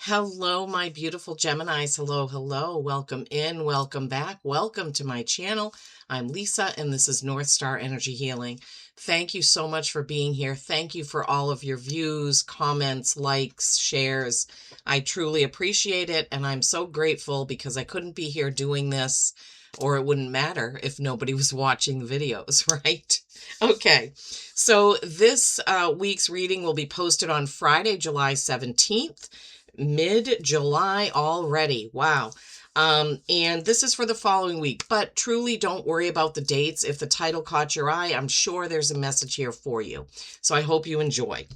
Hello, my beautiful Geminis. Hello, hello. Welcome in, welcome back. Welcome to my channel. I'm Lisa, and this is North Star Energy Healing. Thank you so much for being here. Thank you for all of your views, comments, likes, shares. I truly appreciate it, and I'm so grateful because I couldn't be here doing this, or it wouldn't matter if nobody was watching the videos, right? Okay, so this week's reading will be posted on Friday, July 17th. Mid-July already. Wow. And this is for the following week, but truly don't worry about the dates. If the title caught your eye, I'm sure there's a message here for you. So I hope you enjoy.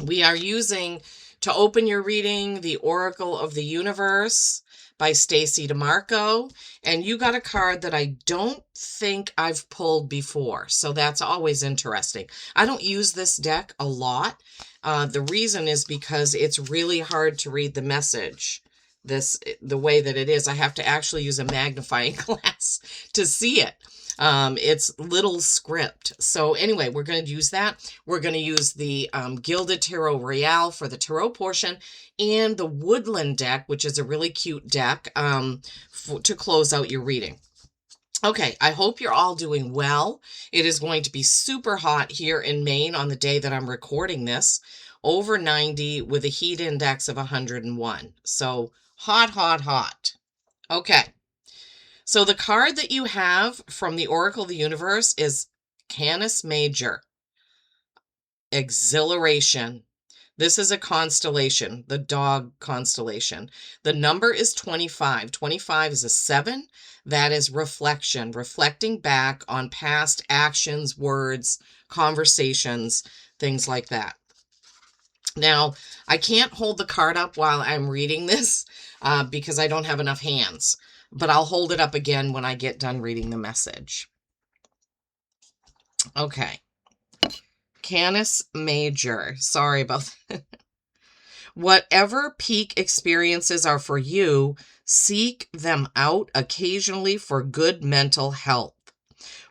We are using, to open your reading, The Oracle of the Universe by Stacy DeMarco. And you got a card that I don't think I've pulled before. So that's always interesting. I don't use this deck a lot. The reason is because it's really hard to read the message the way that it is. I have to actually use a magnifying glass to see it. It's little script. So anyway, we're going to use that. We're going to use the Gilded Tarot Royale for the tarot portion and the Woodland deck, which is a really cute deck to close out your reading. Okay, I hope you're all doing well. It is going to be super hot here in Maine on the day that I'm recording this. Over 90 with a heat index of 101. So hot, hot, hot. Okay. So the card that you have from the Oracle of the Universe is Canis Major. Exhilaration. This is a constellation, the dog constellation. The number is 25. 25 is a 7. That is reflection, reflecting back on past actions, words, conversations, things like that. Now, I can't hold the card up while I'm reading this because I don't have enough hands, but I'll hold it up again when I get done reading the message. Okay. Canis Major. Sorry about that. Whatever peak experiences are for you, seek them out occasionally for good mental health.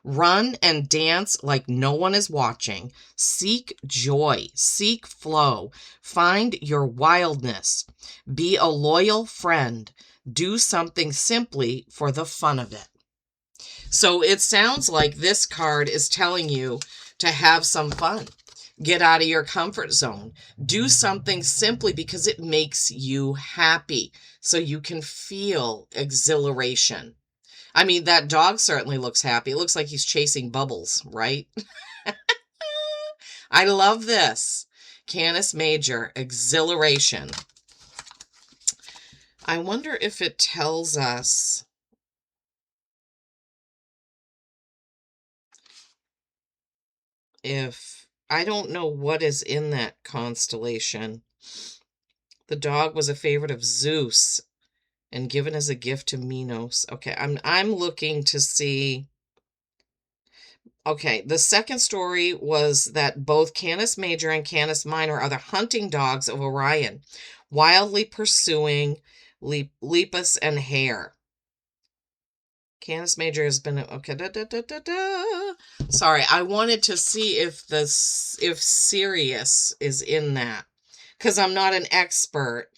Run and dance like no one is watching. Seek joy. Seek flow. Find your wildness. Be a loyal friend. Do something simply for the fun of it. So it sounds like this card is telling you to have some fun. Get out of your comfort zone. Do something simply because it makes you happy, so you can feel exhilaration. I mean, that dog certainly looks happy. It looks like he's chasing bubbles, right? I love this. Canis Major, exhilaration. I wonder if it tells us I don't know what is in that constellation. The dog was a favorite of Zeus and given as a gift to Minos. Okay, I'm looking to see. Okay, the second story was that both Canis Major and Canis Minor are the hunting dogs of Orion, wildly pursuing Lepus and Hare. Canis Major has been okay. Sorry, I wanted to see if Sirius is in that because I'm not an expert.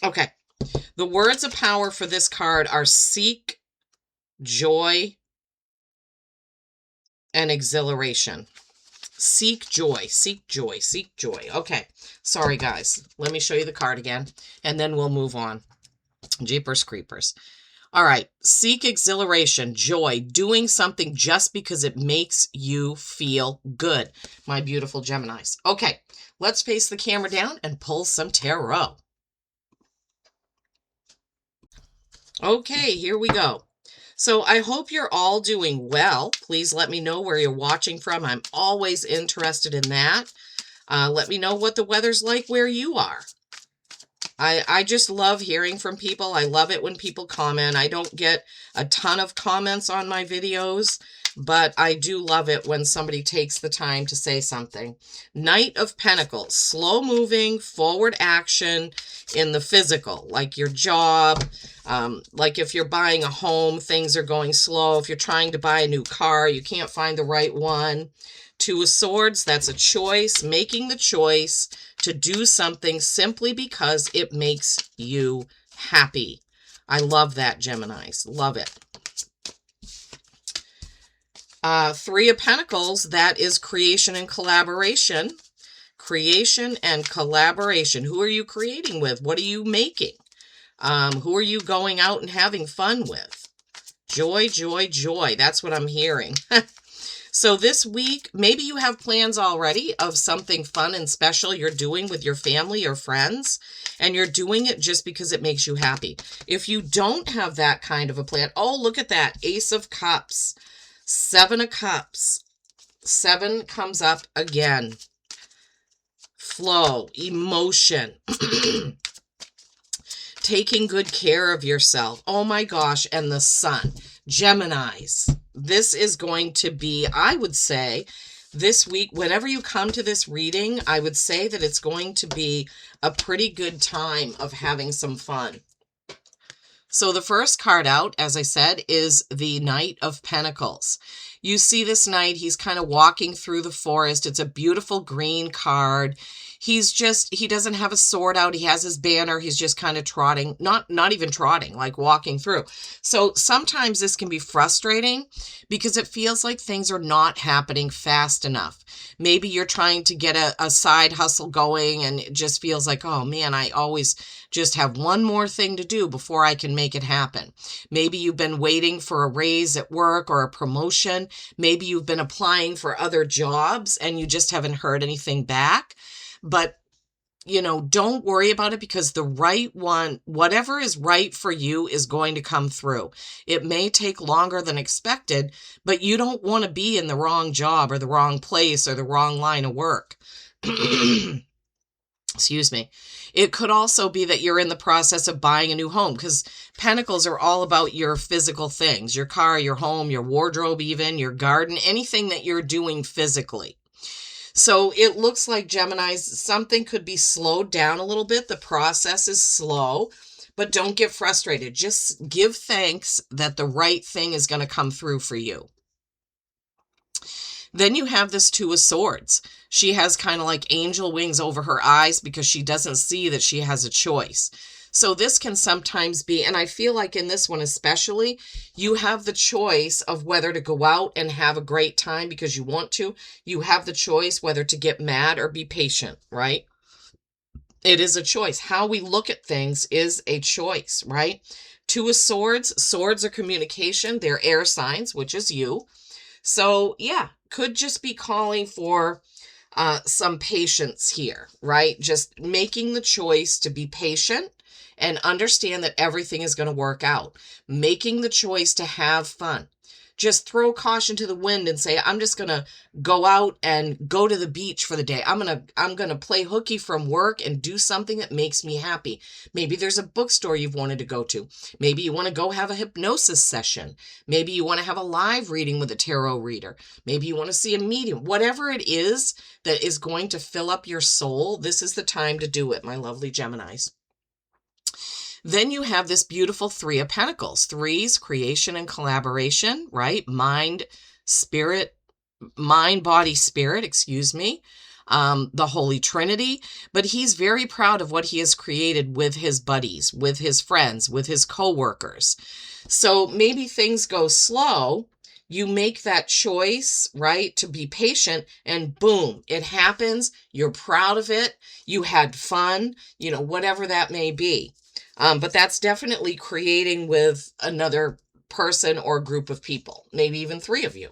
Okay, the words of power for this card are seek, joy, and exhilaration. Seek joy, seek joy, seek joy. Okay, sorry guys. Let me show you the card again, and then we'll move on. Jeepers creepers. All right, seek exhilaration, joy, doing something just because it makes you feel good, my beautiful Geminis. Okay, let's face the camera down and pull some tarot. Okay, here we go. So I hope you're all doing well. Please let me know where you're watching from. I'm always interested in that. Let me know what the weather's like where you are. I just love hearing from people. I love it when people comment. I don't get a ton of comments on my videos, but I do love it when somebody takes the time to say something. Knight of Pentacles, slow moving, forward action in the physical, like your job, like if you're buying a home, things are going slow. If you're trying to buy a new car, you can't find the right one. Two of Swords, that's a choice, making the choice to do something simply because it makes you happy. I love that, Geminis. Love it. Three of Pentacles, that is creation and collaboration. Creation and collaboration. Who are you creating with? What are you making? Who are you going out and having fun with? Joy, joy, joy. That's what I'm hearing. So this week, maybe you have plans already of something fun and special you're doing with your family or friends, and you're doing it just because it makes you happy. If you don't have that kind of a plan, oh, look at that. Ace of Cups, Seven of Cups. 7 comes up again. Flow, emotion, taking good care of yourself. Oh my gosh, and the Sun. Geminis, this is going to be, I would say, this week, whenever you come to this reading, I would say that it's going to be a pretty good time of having some fun. So the first card out, as I said, is the Knight of Pentacles. You see this knight, he's kind of walking through the forest. It's a beautiful green card. He doesn't have a sword out. He has his banner. He's just kind of trotting, not even trotting, like walking through. So sometimes this can be frustrating because it feels like things are not happening fast enough. Maybe you're trying to get a side hustle going and it just feels like, oh man, I always just have one more thing to do before I can make it happen. Maybe you've been waiting for a raise at work or a promotion. Maybe you've been applying for other jobs and you just haven't heard anything back. But, you know, don't worry about it because the right one, whatever is right for you is going to come through. It may take longer than expected, but you don't want to be in the wrong job or the wrong place or the wrong line of work. Excuse me. It could also be that you're in the process of buying a new home because Pentacles are all about your physical things, your car, your home, your wardrobe, even your garden, anything that you're doing physically. So it looks like, Geminis, something could be slowed down a little bit. The process is slow, but don't get frustrated. Just give thanks that the right thing is going to come through for you. Then you have this Two of Swords. She has kind of like angel wings over her eyes because she doesn't see that she has a choice. So this can sometimes be, and I feel like in this one especially, you have the choice of whether to go out and have a great time because you want to. You have the choice whether to get mad or be patient, right? It is a choice. How we look at things is a choice, right? Two of Swords. Swords are communication. They're air signs, which is you. So yeah, could just be calling for some patience here, right? Just making the choice to be patient and understand that everything is going to work out. Making the choice to have fun. Just throw caution to the wind and say, I'm just going to go out and go to the beach for the day. I'm going to play hooky from work and do something that makes me happy. Maybe there's a bookstore you've wanted to go to. Maybe you want to go have a hypnosis session. Maybe you want to have a live reading with a tarot reader. Maybe you want to see a medium. Whatever it is that is going to fill up your soul, this is the time to do it, my lovely Geminis. Then you have this beautiful Three of Pentacles. Threes, creation and collaboration, right? Mind, body, spirit, excuse me. The Holy Trinity. But he's very proud of what he has created with his buddies, with his friends, with his co-workers. So maybe things go slow. You make that choice, right, to be patient, and boom, it happens. You're proud of it. You had fun, you know, whatever that may be. But that's definitely creating with another person or group of people, maybe even 3 of you.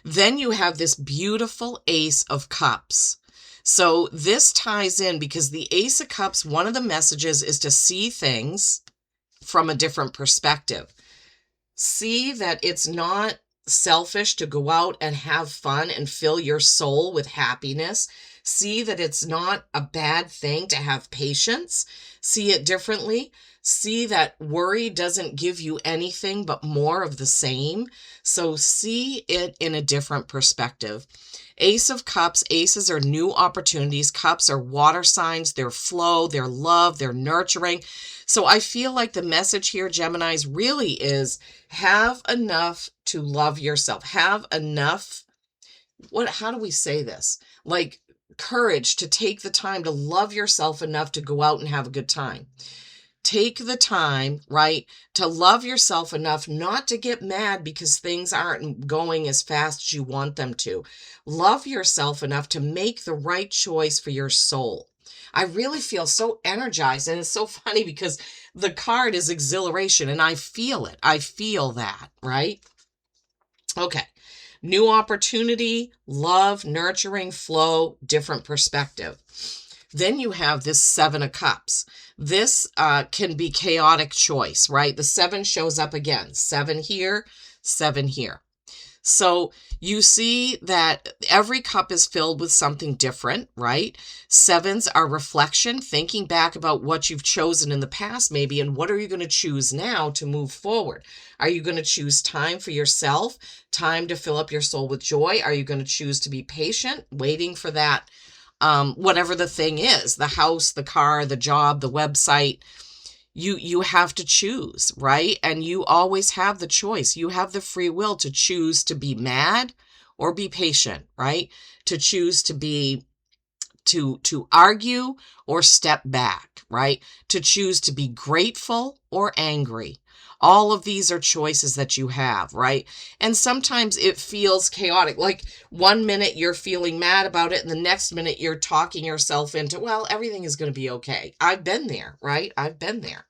Then you have this beautiful Ace of Cups. So this ties in because the Ace of Cups, one of the messages is to see things from a different perspective. See that it's not selfish to go out and have fun and fill your soul with happiness. See that it's not a bad thing to have patience. See it differently. See that worry doesn't give you anything but more of the same. So see it in a different perspective. Ace of Cups, aces are new opportunities. Cups are water signs, their flow, their love, their nurturing. So I feel like the message here, Geminis, really is have enough to love yourself. Have enough, how do we say this? Like courage to take the time to love yourself enough to go out and have a good time. Take the time, right, to love yourself enough not to get mad because things aren't going as fast as you want them to. Love yourself enough to make the right choice for your soul. I really feel so energized, and it's so funny because the card is exhilaration, and I feel it. I feel that, right? Okay. New opportunity, love, nurturing, flow, different perspective. Then you have this Seven of Cups. This can be chaotic choice, right? The 7 shows up again. 7 here, 7 here. So you see that every cup is filled with something different, right? 7s are reflection, thinking back about what you've chosen in the past maybe, and what are you going to choose now to move forward? Are you going to choose time for yourself, time to fill up your soul with joy? Are you going to choose to be patient, waiting for that, whatever the thing is, the house, the car, the job, the website? You have to choose, right? And you always have the choice. You have the free will to choose to be mad or be patient, right? To choose to be, to argue or step back, right? To choose to be grateful or angry. All of these are choices that you have, right? And sometimes it feels chaotic. Like 1 minute you're feeling mad about it, and the next minute you're talking yourself into, well, everything is going to be okay. I've been there, right? I've been there.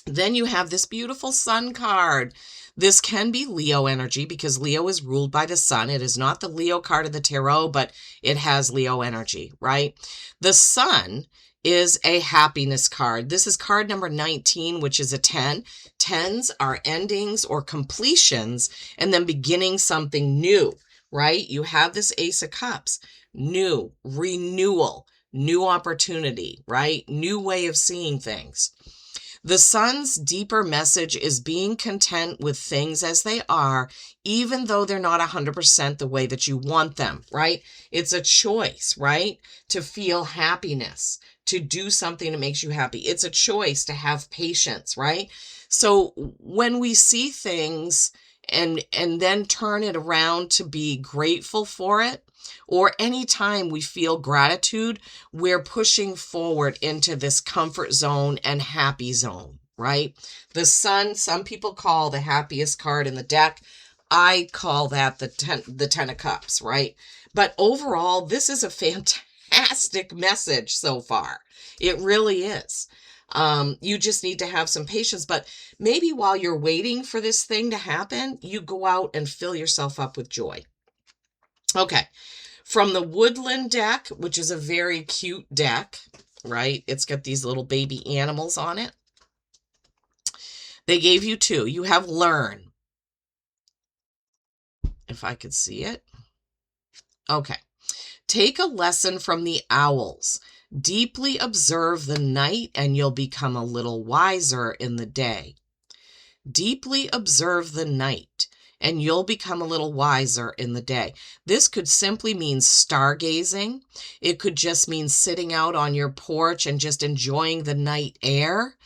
Then you have this beautiful Sun card. This can be Leo energy because Leo is ruled by the sun. It is not the Leo card of the tarot, but it has Leo energy, right? The sun is a happiness card. This is card number 19, which is a 10. 10s are endings or completions and then beginning something new, right? You have this Ace of Cups, new, renewal, new opportunity, right? New way of seeing things. The sun's deeper message is being content with things as they are, even though they're not 100% the way that you want them, right? It's a choice, right? To feel happiness, to do something that makes you happy. It's a choice to have patience, right? So when we see things and then turn it around to be grateful for it, or anytime we feel gratitude, we're pushing forward into this comfort zone and happy zone, right? The sun, some people call the happiest card in the deck. I call that the 10 of Cups, right? But overall, this is a fantastic message so far. It really is. You just need to have some patience, but maybe while you're waiting for this thing to happen, you go out and fill yourself up with joy. Okay. From the Woodland deck, which is a very cute deck, right? It's got these little baby animals on it. They gave you 2. You have Learn. If I could see it. Okay. Take a lesson from the owls. Deeply observe the night and you'll become a little wiser in the day. Deeply observe the night and you'll become a little wiser in the day. This could simply mean stargazing. It could just mean sitting out on your porch and just enjoying the night air.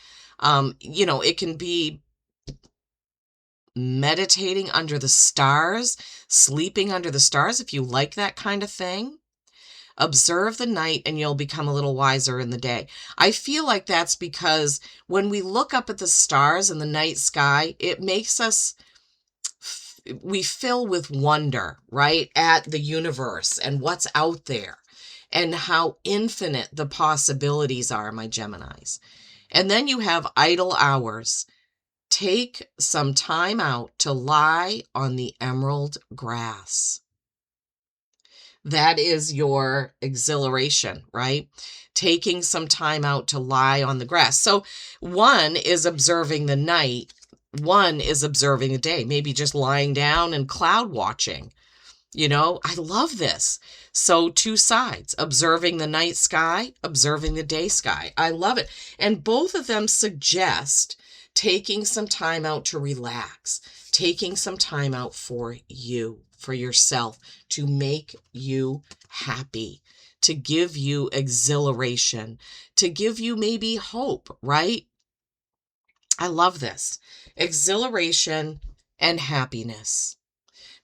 It can be meditating under the stars, sleeping under the stars, if you like that kind of thing. Observe the night and you'll become a little wiser in the day. I feel like that's because when we look up at the stars in the night sky, it makes us, we fill with wonder, right, at the universe and what's out there and how infinite the possibilities are, my Geminis. And then you have idle hours. Take some time out to lie on the emerald grass. That is your exhilaration, right? Taking some time out to lie on the grass. So 1 is observing the night. 1 is observing the day, maybe just lying down and cloud watching. I love this. So two sides, observing the night sky, observing the day sky. I love it. And both of them suggest taking some time out to relax, taking some time out for you, for yourself, to make you happy, to give you exhilaration, to give you maybe hope, right? I love this. Exhilaration and happiness.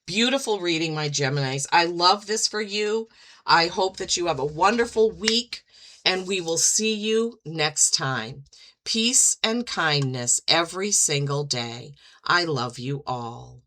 Beautiful reading, my Geminis. I love this for you. I hope that you have a wonderful week, and we will see you next time. Peace and kindness every single day. I love you all.